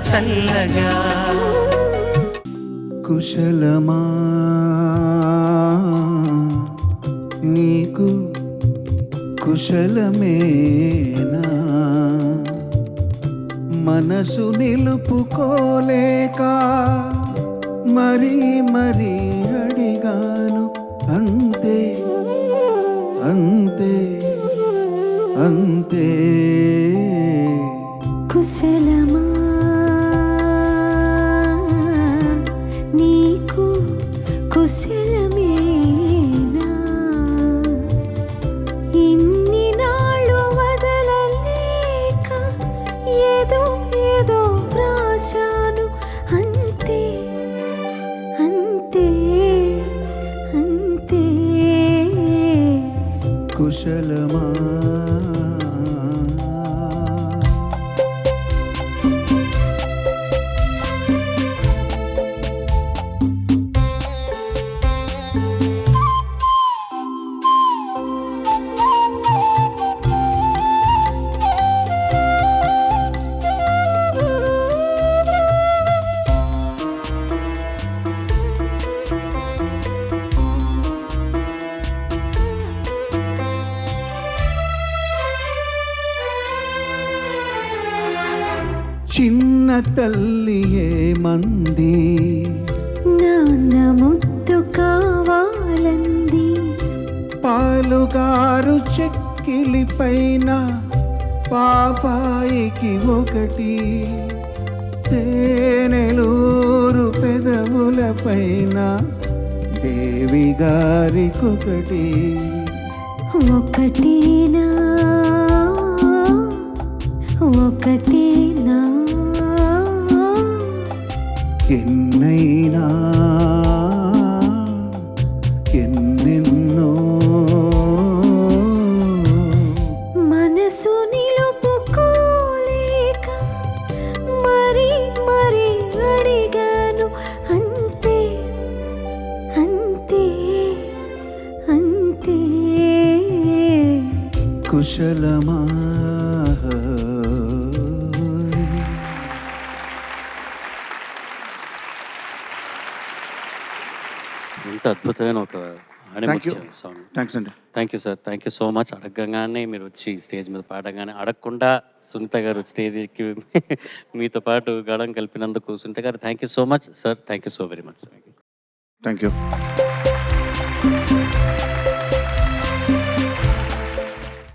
చల్లగా. కుశలమా నీకు కుశలమేనా, మనసు నిలుపుకోలేక మరీ మరీ అడిగాను, అంతే అంతే అంతే. కుశలమా నీకు కుశలమేనా, ఇన్ని నాళ్ళు వదలలేక ఏదో ఏదో రాశాను, అంతే అంతే అంతే. కుశలమా చిన్న తల్లి ఏమంది, నాన్న ముద్దు కావాలంది, పాలుగారు చెక్కిలి పైన పాపాయికి ఒకటి, తేనెలూరు పెదవుల పైన దేవి గారికొకటి. ఒకటేనా ఒకటేనా ఎన్నైనా ఎన్నెన్నో, మనసు నిలుపుకోలేక మరి మరి అడిగాను, అంతే అంతే అంతే. కుశలమా ఎంత అద్భుతమైన ఒక సాంగ్. థ్యాంక్స్ అండి. Thank you sir, thank you so much. అడగగానే మీరు వచ్చి స్టేజ్ మీద పాడగానే అడగకుండా సునీత గారు స్టేజ్కి మీతో పాటు గడం కలిపినందుకు సునీత గారు thank you so much sir. Thank you so very much sir. Thank you.